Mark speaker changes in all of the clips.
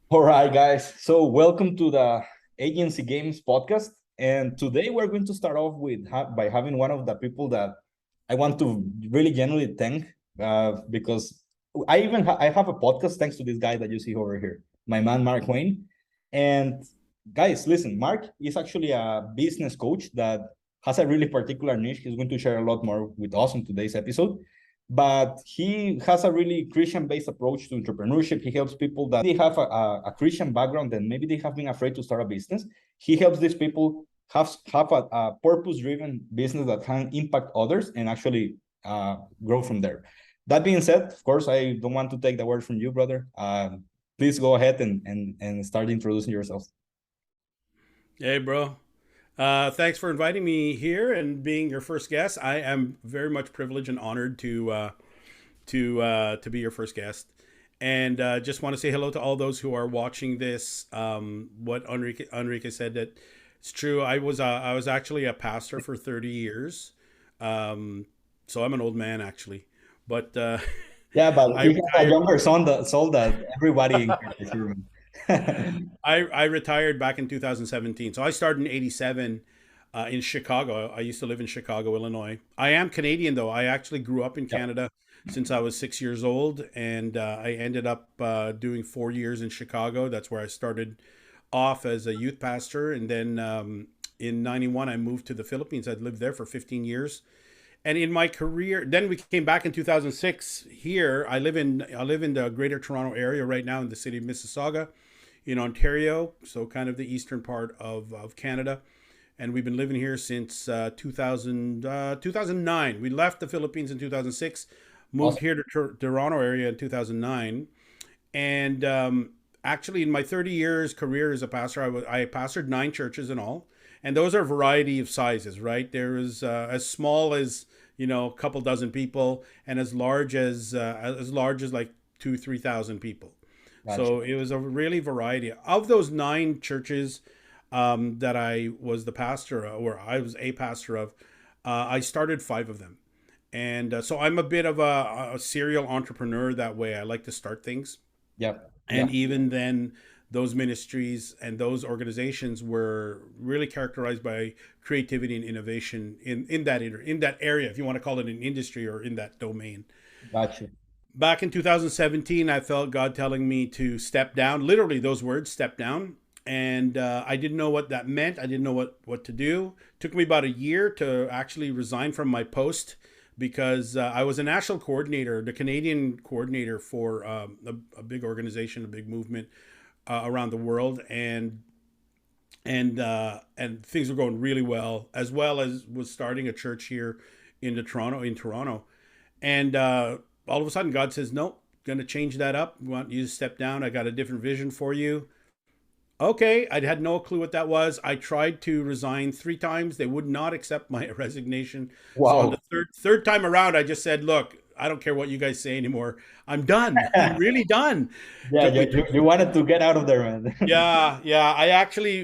Speaker 1: All right, guys. So, welcome to the Agency Games podcast. And today we're going to start off with by having one of the people that I want to really genuinely thank because I have a podcast thanks to this guy that you see over here, my man Mark Wayne. And guys, listen, Mark is actually a business coach that has a really particular niche. He's going to share a lot more with us in today's episode, but he has a really Christian-based approach to entrepreneurship. He helps people that they have a Christian background and maybe they have been afraid to start a business. He helps these people have a purpose-driven business that can impact others and actually grow from there. That being said, of course, I don't want to take the word from you, brother. Please go ahead and start introducing yourself.
Speaker 2: Hey, bro. Thanks for inviting me here and being your first guest. I am very much privileged and honored to be your first guest. And just want to say hello to all those who are watching this. What Enrique said, that it's true. I was actually a pastor for 30 years. So I'm an old man actually, but
Speaker 1: Yeah, but he
Speaker 2: I
Speaker 1: has a
Speaker 2: I
Speaker 1: younger son that soul that everybody in here is hearing.
Speaker 2: I retired back in 2017. So I started in '87 in Chicago. I used to live in Chicago, Illinois. I am Canadian, though. I actually grew up in
Speaker 1: Yep.
Speaker 2: Canada since I was 6 years old, and I ended up doing 4 years in Chicago. That's where I started off as a youth pastor, and then in '91 I moved to the Philippines. I'd lived there for 15 years. And in my career, then we came back in 2006 here. I live in the Greater Toronto area right now in the city of Mississauga in Ontario, so kind of the eastern part of Canada. And we've been living here since 2009. We left the Philippines in 2006, moved
Speaker 1: Awesome.
Speaker 2: here to Toronto area in 2009. And actually, in my 30 years career as a pastor, I pastored 9 churches in all. And those are a variety of sizes, right? There is as small as, a couple dozen people, and as large as like 2-3 thousand people.
Speaker 1: Gotcha.
Speaker 2: So it was a really variety of those 9 churches that I was the pastor of, or I was a pastor of. I started 5 of them, and so I'm a bit of a serial entrepreneur that way. I like to start things,
Speaker 1: Yep.
Speaker 2: and
Speaker 1: Yeah.
Speaker 2: even then, those ministries and those organizations were really characterized by creativity and innovation in that area, if you want to call it an industry or in that domain.
Speaker 1: Gotcha.
Speaker 2: Back in 2017, I felt God telling me to step down, literally those words, step down. And I didn't know what that meant. I didn't know what to do. It took me about a year to actually resign from my post because I was a national coordinator, the Canadian coordinator for a big organization, a big movement around the world. And things were going really well as was starting a church here in Toronto. And all of a sudden, God says, "Nope, going to change that up. We want you to step down. I got a different vision for you." Okay, I had no clue what that was. I tried to resign 3 times. They would not accept my resignation. So on
Speaker 1: Wow.
Speaker 2: the third time around, I just said, "Look, I don't care what you guys say anymore. I'm done. I'm really done."
Speaker 1: Yeah,
Speaker 2: Took
Speaker 1: you,
Speaker 2: me
Speaker 1: you, you wanted to get out of there, man.
Speaker 2: Yeah, yeah. I actually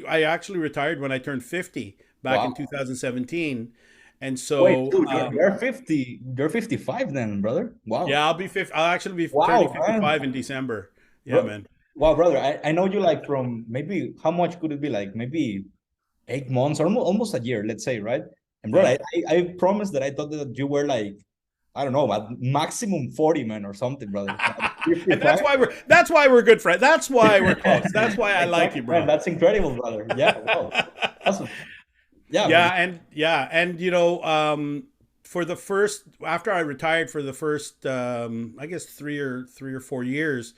Speaker 2: retired when I turned 50 back in
Speaker 1: Wow.
Speaker 2: 2017. And
Speaker 1: Wait,
Speaker 2: so
Speaker 1: dude, you're 50, you're 55 then, brother. Wow.
Speaker 2: yeah, I'll actually be turning
Speaker 1: Wow, man.
Speaker 2: 55 in December. Yeah,
Speaker 1: Bro,
Speaker 2: man.
Speaker 1: wow, brother. I know you like from maybe how much could it be like? Maybe 8 months or almost a year, let's say, right? And bro,
Speaker 2: Yeah.
Speaker 1: I promised that I thought that you were like, I don't know, at maximum 40, man, or something, brother.
Speaker 2: And
Speaker 1: 55?
Speaker 2: that's why we're good friends. That's why we're close. That's why I like
Speaker 1: Exactly,
Speaker 2: you,
Speaker 1: man.
Speaker 2: bro.
Speaker 1: That's incredible, brother. Yeah, wow. Awesome. Yeah,
Speaker 2: And for the first after I retired for the first I guess 3 or 4 years,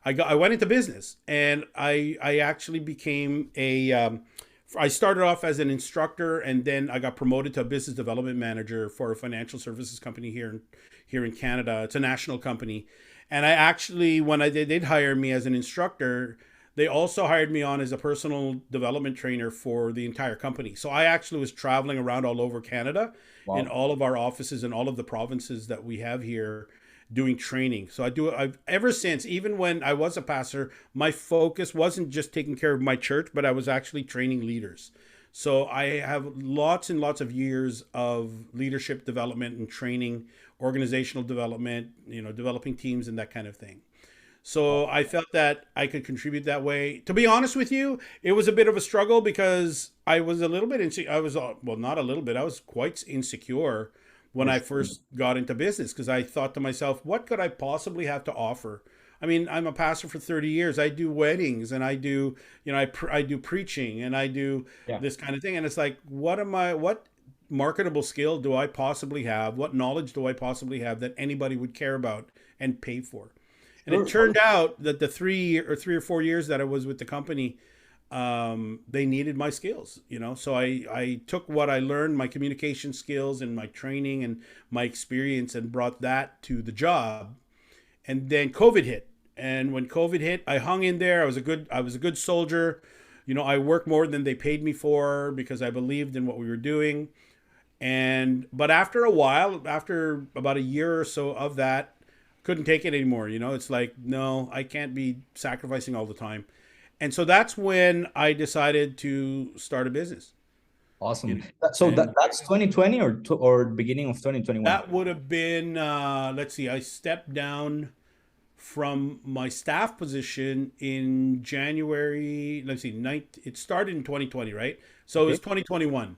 Speaker 2: I went into business, and I actually became a I started off as an instructor, and then I got promoted to a business development manager for a financial services company here in Canada. It's a national company, and I actually, when they did hire me as an instructor, they also hired me on as a personal development trainer for the entire company. So I actually was traveling around all over Canada in
Speaker 1: wow.
Speaker 2: all of our offices in all of the provinces that we have here doing training. So I've ever since, even when I was a pastor, my focus wasn't just taking care of my church, but I was actually training leaders. So I have lots and lots of years of leadership development and training, organizational development, developing teams and that kind of thing. So I felt that I could contribute that way. To be honest with you, it was a bit of a struggle because I was a little bit I was well, not a little bit. I was quite insecure when
Speaker 1: For
Speaker 2: I
Speaker 1: sure.
Speaker 2: first got into business because I thought to myself, what could I possibly have to offer? I mean, I'm a pastor for 30 years. I do weddings and I do, I do preaching and I do
Speaker 1: Yeah.
Speaker 2: this kind of thing. And it's like, what marketable skill do I possibly have? What knowledge do I possibly have that anybody would care about and pay for? And it
Speaker 1: Sure.
Speaker 2: turned out that the 3 or 4 years that I was with the company, they needed my skills, So I took what I learned, my communication skills and my training and my experience, and brought that to the job. And then COVID hit. And when COVID hit, I hung in there. I was a good soldier. I worked more than they paid me for because I believed in what we were doing. But after a while, after about a year or so of that, couldn't take it anymore. It's like, no, I can't be sacrificing all the time. And so that's when I decided to start a business. You
Speaker 1: Awesome.
Speaker 2: know,
Speaker 1: So
Speaker 2: and
Speaker 1: that's 2020 or beginning of 2021.
Speaker 2: that would have been, let's see, I stepped down from my staff position in January. Let's see, it started in 2020, right? So it was
Speaker 1: Okay.
Speaker 2: 2021.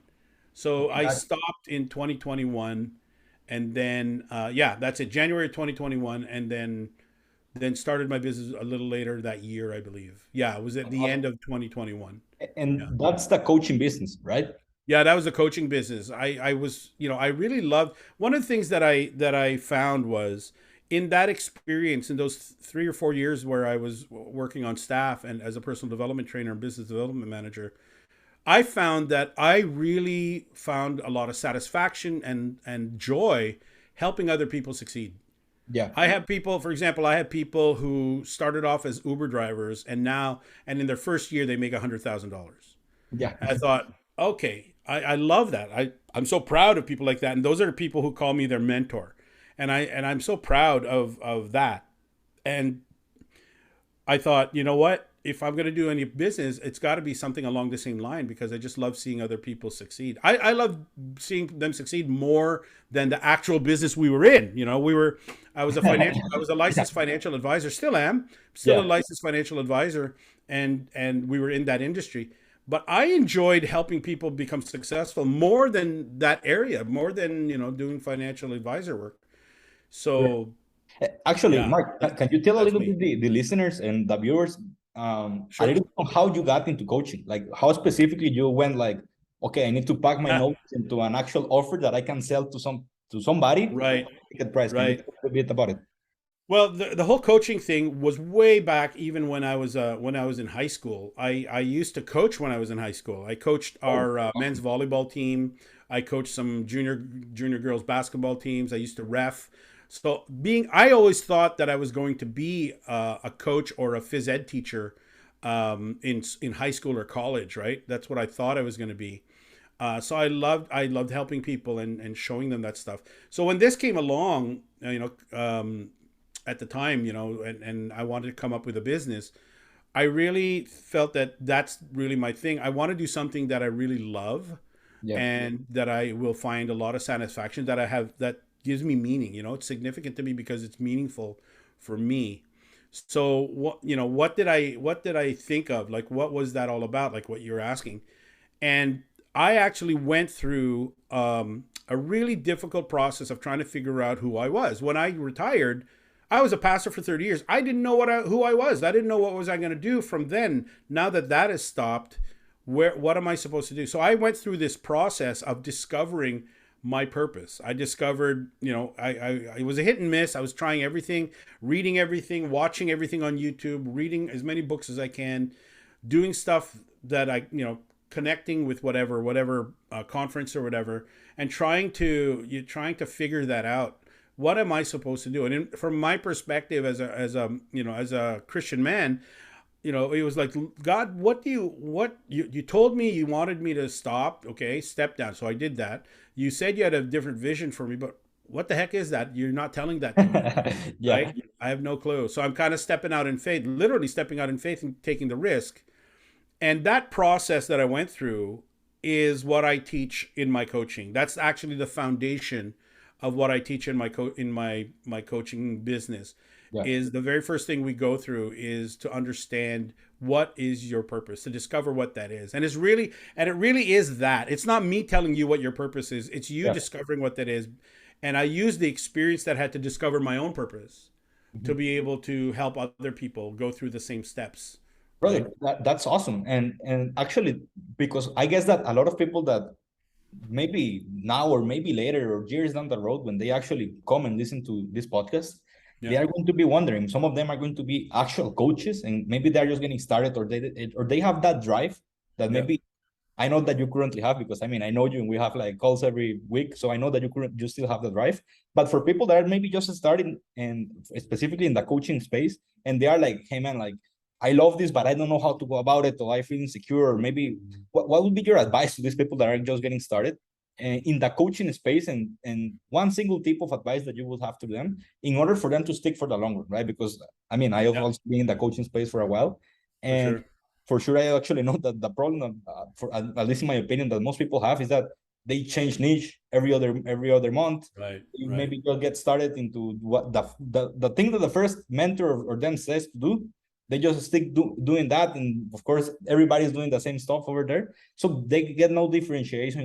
Speaker 2: So
Speaker 1: Okay.
Speaker 2: I stopped in 2021, and then yeah, that's it, January 2021, and then started my business a little later that year, I believe. Yeah, it was at the end
Speaker 1: Awesome.
Speaker 2: of 2021. Yeah.
Speaker 1: And that's the coaching business, right?
Speaker 2: Yeah, that was a coaching business. I was, I really loved, one of the things that I found was in that experience, in those 3 or 4 years where I was working on staff and as a personal development trainer and business development manager, I found that I really found a lot of satisfaction and joy helping other people succeed.
Speaker 1: Yeah.
Speaker 2: I have people, for example, I have people who started off as Uber drivers and in their first year they make $100,000.
Speaker 1: Yeah.
Speaker 2: I thought, okay, I love that. I'm so proud of people like that. And those are the people who call me their mentor. And I'm so proud of that. And I thought, you know what? If I'm going to do any business, it's got to be something along the same line because I just love seeing other people succeed. I love seeing them succeed more than the actual business we were in. I was a
Speaker 1: Yeah.
Speaker 2: licensed financial advisor, still am, still a
Speaker 1: Yeah.
Speaker 2: licensed financial advisor, and we were in that industry. But I enjoyed helping people become successful more than that area, more than doing financial advisor work. So
Speaker 1: Actually,
Speaker 2: yeah,
Speaker 1: Mark, can you tell a
Speaker 2: that's
Speaker 1: little
Speaker 2: me.
Speaker 1: bit the listeners and the viewers a
Speaker 2: Sure.
Speaker 1: little bit on how you got into coaching? Like how specifically you went like, okay, I need to pack my
Speaker 2: Uh,
Speaker 1: notes into an actual offer that I can sell to somebody for
Speaker 2: right.
Speaker 1: a ticket price. Can you
Speaker 2: Right.
Speaker 1: tell a bit about it?
Speaker 2: Well, the whole coaching thing was way back, even when I was in high school. I used to coach when I was in high school. I coached
Speaker 1: Oh,
Speaker 2: our men's
Speaker 1: awesome.
Speaker 2: volleyball team. I coached some junior girls basketball teams. I used to ref. So I always thought that I was going to be a coach or a phys ed teacher in high school or college. Right, that's what I thought I was going to be. So I loved helping people and showing them that stuff. So when this came along, at the time, and I wanted to come up with a business, I really felt that that's really my thing. I want to do something that I really love
Speaker 1: Yeah.
Speaker 2: and that I will find a lot of satisfaction that gives me meaning. It's significant to me because it's meaningful for me. So what did I think of? Like, what was that all about? Like what you're asking. And I actually went through a really difficult process of trying to figure out who I was. When I retired, I was a pastor for 30 years. I didn't know who I was. I didn't know what was I going to do from then. Now that has stopped, what am I supposed to do? So I went through this process of discovering my purpose. I discovered, it was a hit and miss. I was trying everything, reading everything, watching everything on YouTube, reading as many books as I can, doing stuff that connecting with whatever conference or whatever, and trying to figure that out. What am I supposed to do? And from my perspective as a Christian man, it was like, God, you told me you wanted me to stop. Okay, step down. So I did that. You said you had a different vision for me, but what the heck is that? You're not telling that to me,
Speaker 1: Yeah.
Speaker 2: right? I have no clue. So I'm kind of stepping out in faith, literally stepping out in faith and taking the risk. And that process that I went through is what I teach in my coaching. That's actually the foundation of what I teach in my coaching business.
Speaker 1: Yeah.
Speaker 2: is the very first thing we go through is to understand what is your purpose, to discover what that is. And it really is that. It's not me telling you what your purpose is. It's you
Speaker 1: Yeah.
Speaker 2: discovering what that is. And I use the experience that I had to discover my own purpose to
Speaker 1: Mhm.
Speaker 2: be able to help other people go through the same steps, right?
Speaker 1: Brother, that's awesome. And actually, because I guess that a lot of people that maybe now or maybe later or years down the road, when they actually come and listen to this podcast, they
Speaker 2: Yeah.
Speaker 1: are going to be wondering. Some of them are going to be actual coaches, and maybe they're just getting started, or they have that drive that
Speaker 2: Yeah.
Speaker 1: maybe I know that you currently have, because I mean I know you and we have like calls every week, so I know that you still have the drive. But for people that are maybe just starting, and specifically in the coaching space, and they are like, hey man, like I love this, but I don't know how to go about it, or I feel insecure, or maybe what would be your advice to these people that are just getting started in the coaching space, and one single tip of advice that you would have to them in order for them to stick for the long run, right? Because I mean I have
Speaker 2: Yeah.
Speaker 1: also been in the coaching space for a while,
Speaker 2: For
Speaker 1: and
Speaker 2: sure.
Speaker 1: for sure I actually know that the problem, for at least in my opinion, that most people have is that they change niche every other month.
Speaker 2: Right.
Speaker 1: You
Speaker 2: Right.
Speaker 1: maybe just get started into what the thing that the first mentor or them says to do. They just stick doing that, and of course everybody's doing the same stuff over there, so they get no differentiation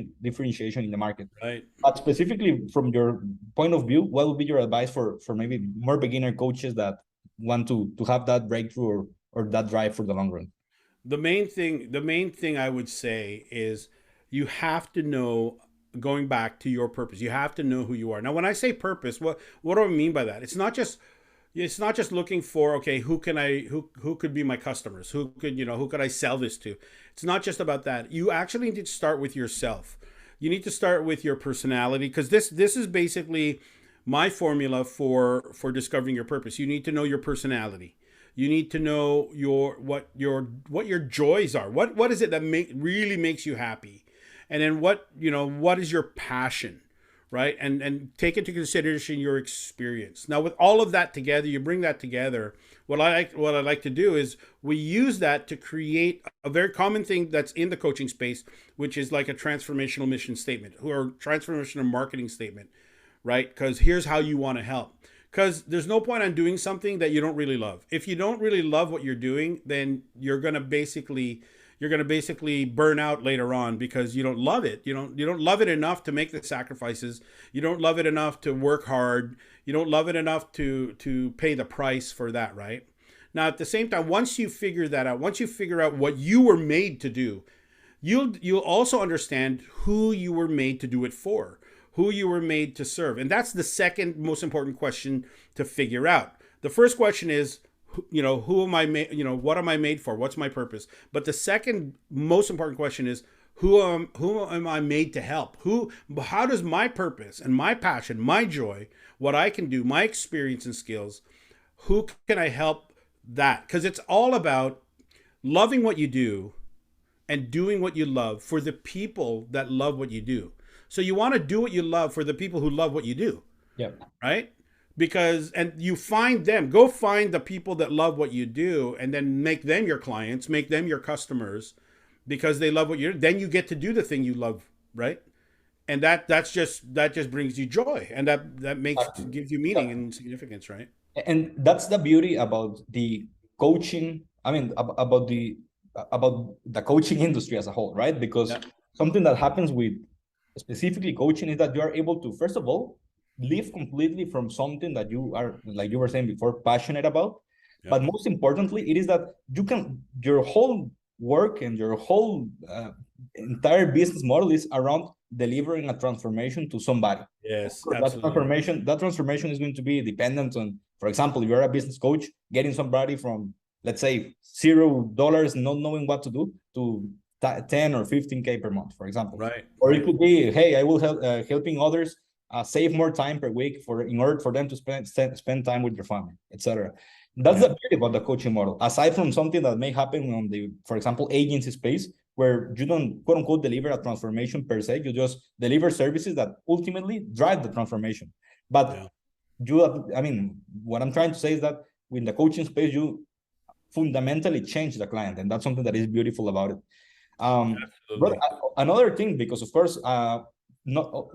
Speaker 1: in the market.
Speaker 2: Right.
Speaker 1: But specifically from your point of view, what would be your advice for maybe more beginner coaches that want to have that breakthrough, or that drive for the long run?
Speaker 2: The main thing I would say is you have to know, going back to your purpose, you have to know who you are. Now when I say purpose, what do I mean by that? It's not just looking for, okay, who could be my customers, who could I sell this to. It's not just about that. You actually need to start with yourself. You need to start with your personality, because this is basically my formula for discovering your purpose. You need to know your personality. You need to know what your joys are. What is it that really makes you happy? And then what is your passion, right? And take into consideration your experience. Now with all of that together, you bring that together. What I like to do is we use that to create a very common thing that's in the coaching space, which is like a transformational mission statement or transformational marketing statement, right? Because here's how you want to help. Because there's no point on doing something that you don't really love. If you don't really love what you're doing, then you're gonna basically burn out later on, because you don't love it. You don't love it enough to make the sacrifices. You don't love it enough to work hard. You don't love it enough to pay the price for that, right? Now at the same time, once you figure that out, once you figure out what you were made to do, you'll also understand who you were made to do it for, who you were made to serve. And that's the second most important question to figure out. The first question is, who am I made, what am I made for? What's my purpose? But the second most important question is, who am I made to help? How does my purpose and my passion, my joy, what I can do, my experience and skills, who can I help that? Because it's all about loving what you do and doing what you love for the people that love what you do. So you want to do what you love for the people who love what you do,
Speaker 1: Yeah.
Speaker 2: right? And you go find the people that love what you do, and then make them your clients, make them your customers, because they love what you do. Then you get to do the thing you love, right? And that just brings you joy, and gives you meaning and significance, right?
Speaker 1: And that's the beauty about the coaching, I mean about the coaching industry as a whole, right? Because
Speaker 2: Yeah.
Speaker 1: something that happens with specifically coaching is that you are able to, first of all, live completely from something that you are, like you were saying before, passionate about.
Speaker 2: Yeah.
Speaker 1: But most importantly, it is that your whole work and your whole entire business model is around delivering a transformation to somebody.
Speaker 2: Yes,
Speaker 1: that
Speaker 2: absolutely.
Speaker 1: transformation that transformation is going to be dependent on, for example, if you're a business coach, getting somebody from, let's say, $0, not knowing what to do, to 10 or 15K per month, for example.
Speaker 2: Right.
Speaker 1: Or it
Speaker 2: Right.
Speaker 1: could be, hey, I will help helping others save more time per week in order for them to spend time with their family, etc. That's
Speaker 2: Yeah.
Speaker 1: the beauty about the coaching model. Aside from something that may happen on the, for example, agency space, where you don't quote unquote deliver a transformation per se, you just deliver services that ultimately drive the transformation. But
Speaker 2: Yeah.
Speaker 1: I mean, what I'm trying to say is that in the coaching space, you fundamentally change the client, and that's something that is beautiful about it. But
Speaker 2: Absolutely.
Speaker 1: another thing, because of course,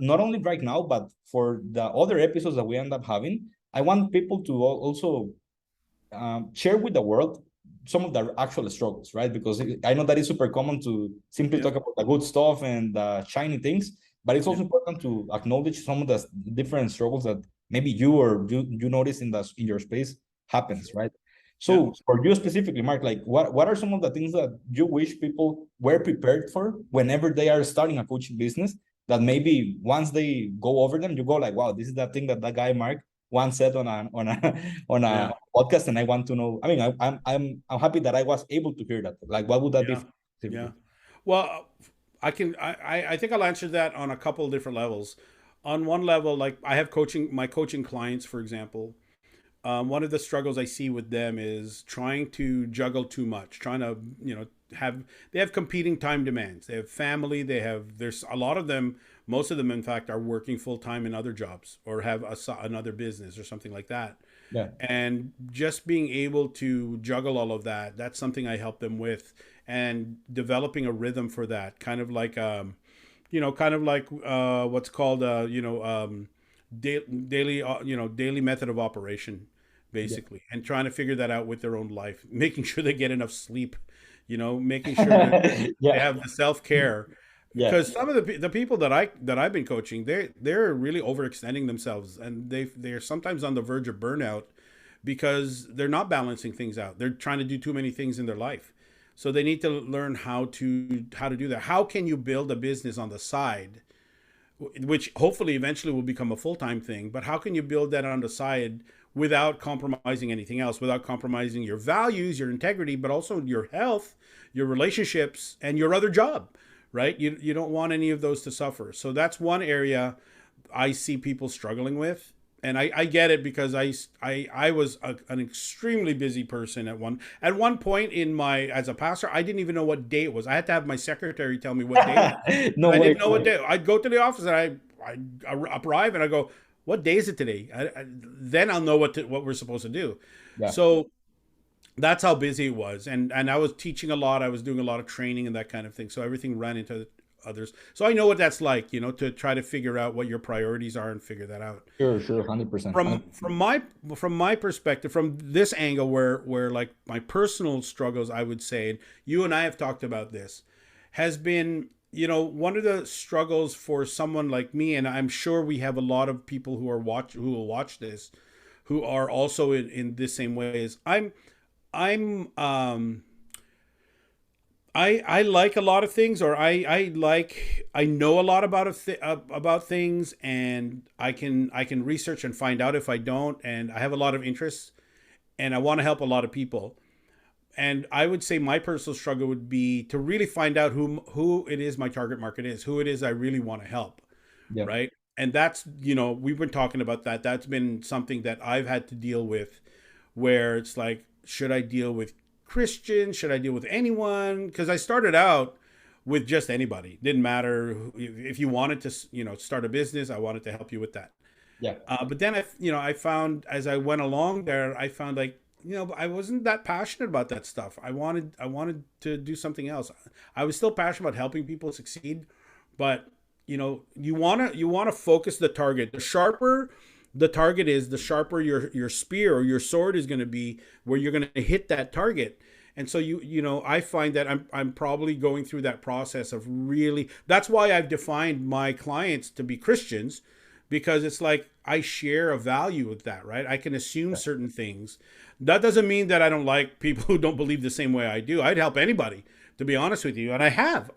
Speaker 1: not only right now, but for the other episodes that we end up having, I want people to also share with the world some of the actual struggles, right? Because I know that it's super common to simply talk about the good stuff and the shiny things, but it's also important to acknowledge some of the different struggles that maybe you notice in your space happens, right? So for you specifically, Mark, like what are some of the things that you wish people were prepared for whenever they are starting a coaching business, that maybe once they go over them, you go like, wow, this is the thing that guy Mark once said on a podcast, and I want to know. I mean, I'm happy that I was able to hear that. Like, what would that be?
Speaker 2: Yeah. Well, I think I'll answer that on a couple of different levels. On one level, like I have my coaching clients, for example. One of the struggles I see with them is trying to juggle too much, trying to, they have competing time demands. They have family. There's a lot of them, most of them, in fact, are working full time in other jobs or have another business or something like that.
Speaker 1: Yeah.
Speaker 2: And just being able to juggle all of that, that's something I help them with, and developing a rhythm for that, kind of like, what's called, daily, daily method of operation, basically, and trying to figure that out with their own life, making sure they get enough sleep, making sure that they have the self-care. Because some of the people that I've been coaching, they're really overextending themselves, and they're sometimes on the verge of burnout because they're not balancing things out. They're trying to do too many things in their life. So they need to learn how to do that. How can you build a business on the side, which hopefully eventually will become a full-time thing, but how can you build that on the side without compromising anything else, without compromising your values, your integrity, but also your health, your relationships, and your other job, right? You don't want any of those to suffer. So that's one area I see people struggling with. And I get it, because I was an extremely busy person at one point as a pastor. I didn't even know what day it was. I had to have my secretary tell me what day it was.
Speaker 1: No
Speaker 2: I
Speaker 1: way.
Speaker 2: didn't know what day. I'd go to the office and I arrive and I go, what day is it today? Then I'll know what we're supposed to do.
Speaker 1: Yeah.
Speaker 2: So that's how busy it was. And I was teaching a lot. I was doing a lot of training and that kind of thing. So everything ran into others. So I know what that's like, to try to figure out what your priorities are and figure that out.
Speaker 1: Sure, 100%.
Speaker 2: From my perspective, from this angle, where like my personal struggles, I would say, and you and I have talked about this, has been, one of the struggles for someone like me, and I'm sure we have a lot of people who will watch this, who are also in this same way, is I like a lot of things, or I know a lot about things, and I can research and find out if I don't, and I have a lot of interests, and I want to help a lot of people. And I would say my personal struggle would be to really find out who it is my target market is, who it is I really want to help, right? And that's, we've been talking about that. That's been something that I've had to deal with, where it's like, should I deal with Christians? Should I deal with anyone? Because I started out with just anybody. Didn't matter if you wanted to, start a business. I wanted to help you with that.
Speaker 1: Yeah.
Speaker 2: But then I found, as I went along there, I found like, I wasn't that passionate about that stuff. I wanted to do something else. I was still passionate about helping people succeed, but you want to focus the target. The sharper the target is, the sharper your spear or your sword is going to be, where you're going to hit that target. And so I find that I'm probably going through that process of really. That's why I've defined my clients to be Christians, because it's like I share a value with that, right? I can assume certain things. That doesn't mean that I don't like people who don't believe the same way I do. I'd help anybody, to be honest with you, and I have.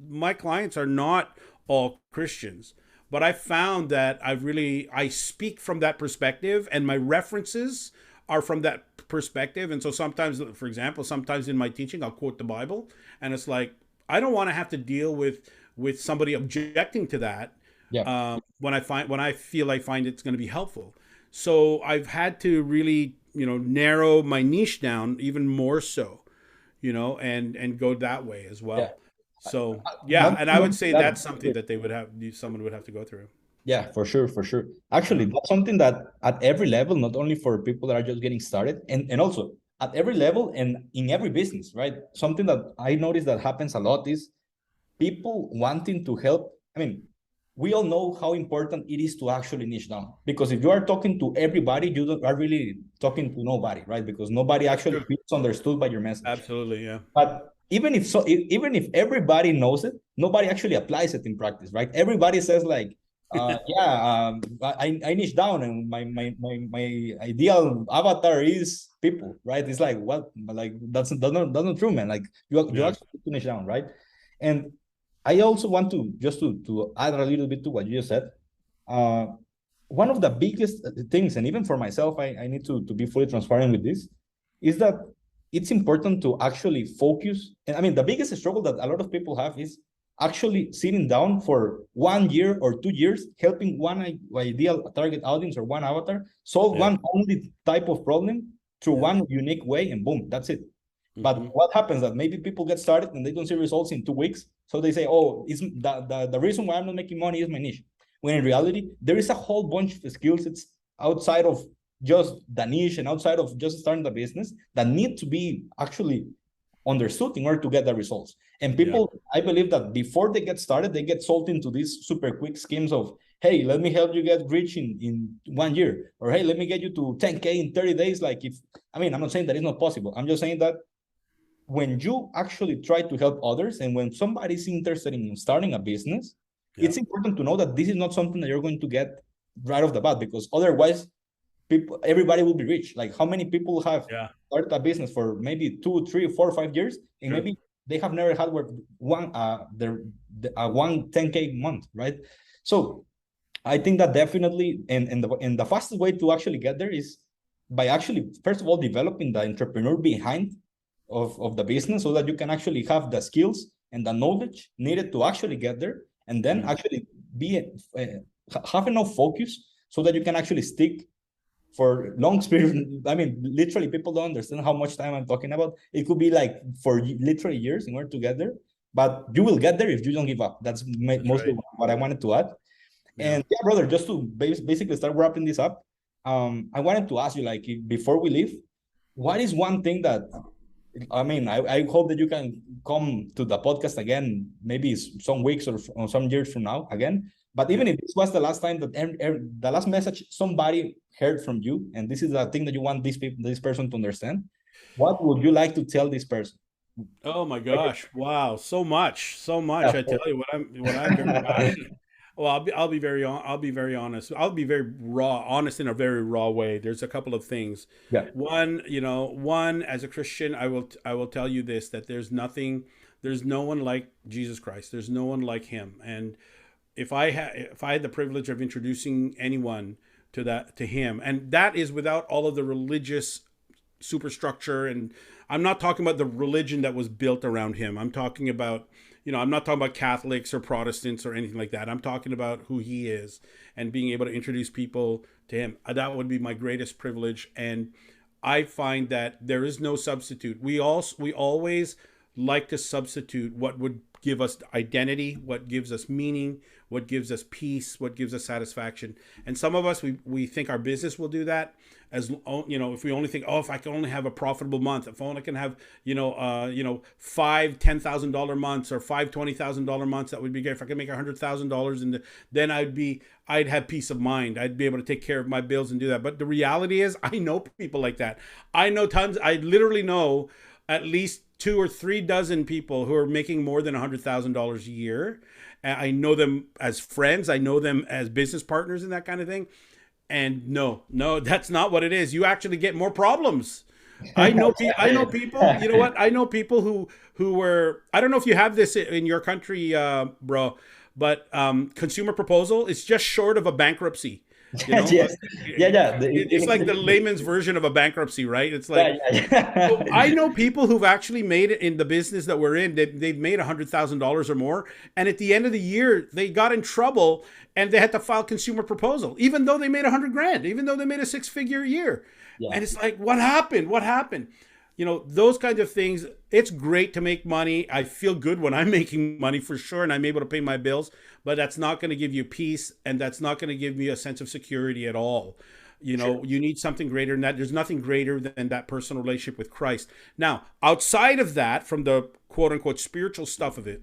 Speaker 2: My clients are not all Christians. But I found that I speak from that perspective, and my references are from that perspective. And so sometimes, for example, sometimes in my teaching, I'll quote the Bible, and it's like, I don't want to have to deal with somebody objecting to that.
Speaker 1: Yeah.
Speaker 2: When I find it's going to be helpful. So I've had to really, narrow my niche down even more so, and go that way as well.
Speaker 1: Yeah.
Speaker 2: So and I would say that's something that someone would have to go through.
Speaker 1: Yeah, for sure. Actually, that's something that at every level, not only for people that are just getting started, and also at every level and in every business, right? Something that I noticed that happens a lot is people wanting to help. I mean, we all know how important it is to actually niche down. Because if you are talking to everybody, you are really talking to nobody, right? Because nobody actually
Speaker 2: True.
Speaker 1: feels understood by your message.
Speaker 2: Absolutely, yeah.
Speaker 1: But even if everybody knows it, nobody actually applies it in practice, right? Everybody says like, I niche down, and my ideal avatar is people, right? It's like, what? Like that's not true, man. Like you
Speaker 2: Yeah.
Speaker 1: actually niche down, right? And I also want to just to add a little bit to what you just said. Uh, One of the biggest things, and even for myself, I need to be fully transparent with this, is that it's important to actually focus. And I mean, the biggest struggle that a lot of people have is actually sitting down for 1 year or 2 years, helping one ideal target audience or one avatar solve
Speaker 2: Yeah.
Speaker 1: one only type of problem through one unique way, and boom, that's it. But
Speaker 2: Mm-hmm.
Speaker 1: what happens that maybe people get started and they don't see results in 2 weeks. So they say, oh, it's the reason why I'm not making money is my niche. When in reality, there is a whole bunch of skills it's outside of just the niche and outside of just starting the business that need to be actually understood in order to get the results. And
Speaker 2: Yeah.
Speaker 1: people, I believe that before they get started, they get sold into these super quick schemes of, hey, let me help you get rich in 1 year, or hey, let me get you to 10K in 30 days. Like if, I mean, I'm not saying that it's not possible. I'm just saying that when you actually try to help others, and when somebody's interested in starting a business,
Speaker 2: Yeah.
Speaker 1: it's important to know that this is not something that you're going to get right off the bat, because otherwise everybody will be rich. Like how many people have
Speaker 2: Yeah.
Speaker 1: started a business for maybe 2, 3, 4, 5 years, and
Speaker 2: True.
Speaker 1: maybe they have never had one 10K month, right? So I think that definitely, and the fastest way to actually get there is by actually, first of all, developing the entrepreneur behind of the business, so that you can actually have the skills and the knowledge needed to actually get there, and then
Speaker 2: Mm.
Speaker 1: actually be have enough focus so that you can actually stick for long period. I mean, literally, people don't understand how much time I'm talking about. It could be like for literally years in order to get there, but you will get there if you don't give up. That's
Speaker 2: That's
Speaker 1: mostly
Speaker 2: right.
Speaker 1: what I wanted to add.
Speaker 2: Yeah.
Speaker 1: And yeah, brother, just to basically start wrapping this up, I wanted to ask you, like, before we leave, what is one thing that, I mean, I hope that you can come to the podcast again, maybe some weeks or some years from now again. But
Speaker 2: Yeah.
Speaker 1: even if this was the last time that the last message somebody heard from you, and this is the thing that you want this person to understand, what would you like to tell this person?
Speaker 2: Oh my gosh! Wow, so much, so much.
Speaker 1: Yeah.
Speaker 2: I tell you what I'm very passionate. Well, I'll be very honest. I'll be very raw, honest in a very raw way. There's a couple of things.
Speaker 1: Yeah.
Speaker 2: One, as a Christian, I will tell you this, that there's no one like Jesus Christ. There's no one like him. And if I had the privilege of introducing anyone to him, and that is without all of the religious superstructure, and I'm not talking about the religion that was built around him. I'm talking about, I'm not talking about Catholics or Protestants or anything like that. I'm talking about who he is and being able to introduce people to him. That would be my greatest privilege. And I find that there is no substitute. We always like to substitute what would give us identity, what gives us meaning, what gives us peace, what gives us satisfaction. And some of us, we think our business will do that. As if we only think, oh, if I can only have a profitable month, if only I can have, five $10,000 months or five $20,000 months, that would be great. If I could make $100,000, and then I'd have peace of mind. I'd be able to take care of my bills and do that. But the reality is, I know people like that. I know tons. I literally know at least 2 or 3 dozen people who are making more than $100,000 a year. I know them as friends. I know them as business partners and that kind of thing. And no, that's not what it is. You actually get more problems. I know people. You know what? I know people who were. I don't know if you have this in your country, bro, but consumer proposal is just short of a bankruptcy.
Speaker 1: Yes. Yeah, yeah.
Speaker 2: It's like the layman's version of a bankruptcy, right? It's
Speaker 1: Yeah,
Speaker 2: like, so
Speaker 1: yeah.
Speaker 2: I know people who've actually made it in the business that we're in. They've made $100,000 or more, and at the end of the year, they got in trouble and they had to file consumer proposal, even though they made 100 grand, even though they made a 6-figure year.
Speaker 1: Yeah.
Speaker 2: And it's like, what happened? What happened? Those kinds of things. It's great to make money. I feel good when I'm making money, for sure, and I'm able to pay my bills, but that's not going to give you peace, and that's not going to give me a sense of security at all.
Speaker 1: Sure.
Speaker 2: You need something greater than that. There's nothing greater than that personal relationship with Christ. Now, outside of that, from the quote unquote spiritual stuff of it,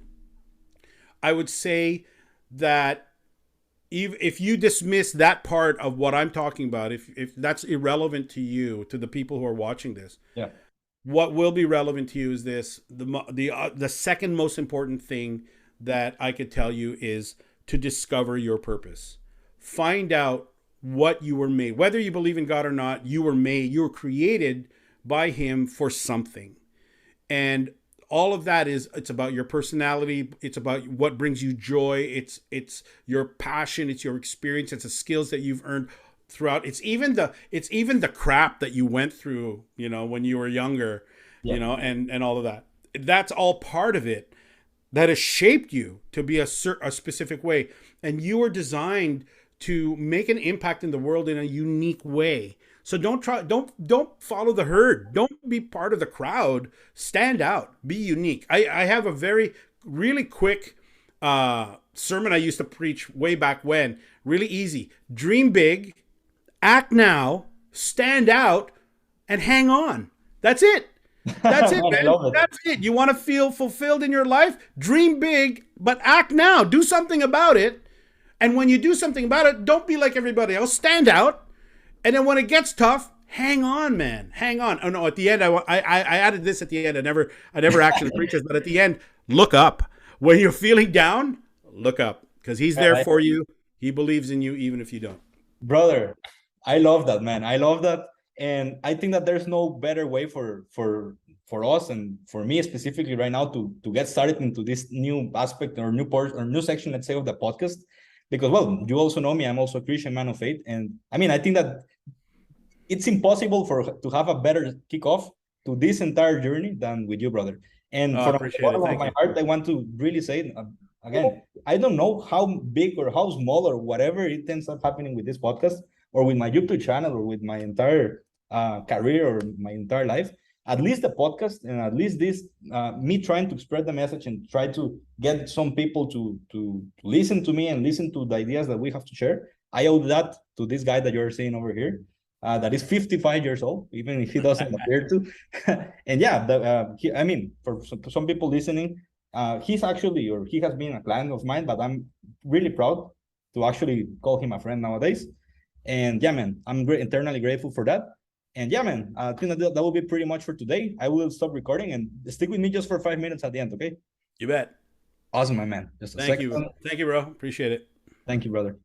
Speaker 2: I would say that if you dismiss that part of what I'm talking about, if that's irrelevant to you, to the people who are watching this,
Speaker 1: Yeah.
Speaker 2: what will be relevant to you is this: the second most important thing that I could tell you is to discover your purpose. Find out what you were made. Whether you believe in God or not, you were made. You were created by Him for something, and all of that is, it's about your personality, it's about what brings you joy, it's your passion, it's your experience, it's the skills that you've earned throughout. It's even the crap that you went through, you know, when you were younger,
Speaker 1: Yeah.
Speaker 2: you know, and all of that. That's all part of it that has shaped you to be a specific way, and you are designed to make an impact in the world in a unique way. So don't follow the herd. Don't be part of the crowd. Stand out. Be unique. I have a really quick sermon I used to preach way back when. Really easy. Dream big, act now, stand out, and hang on. That's it. That's it,
Speaker 1: Man, I
Speaker 2: man.
Speaker 1: love it.
Speaker 2: That's it. You want to feel fulfilled in your life? Dream big, but act now. Do something about it. And when you do something about it, don't be like everybody else. Stand out. And then when it gets tough, hang on, man. Hang on. Oh no! At the end, I added this at the end. I never actually preach this, but at the end, look up. When you're feeling down, look up, because He's there for you. He believes in you, even if you don't.
Speaker 1: Brother, I love that, man. I love that, and I think that there's no better way for us and for me specifically right now to get started into this new aspect or new part or new section, let's say, of the podcast. Because, well, you also know me. I'm also a Christian man of faith, and I mean, I think that it's impossible to have a better kickoff to this entire journey than with you, brother. And from the bottom of my heart, I want to really say, again, I don't know how big or how small or whatever it ends up happening with this podcast or with my YouTube channel or with my entire career or my entire life. At least the podcast and at least this, me trying to spread the message and try to get some people to listen to me and listen to the ideas that we have to share. I owe that to this guy that you're seeing over here. That is 55 years old, even if he doesn't appear to. And yeah, I mean, for some people listening, he has been a client of mine, but I'm really proud to actually call him a friend nowadays. And yeah, man, I'm eternally grateful for that. And yeah, man, I think that will be pretty much for today. I will stop recording and stick with me just for 5 minutes at the end, okay?
Speaker 2: You bet.
Speaker 1: Awesome, my man. Just a second.
Speaker 2: Thank you, bro. Appreciate it.
Speaker 1: Thank you, brother.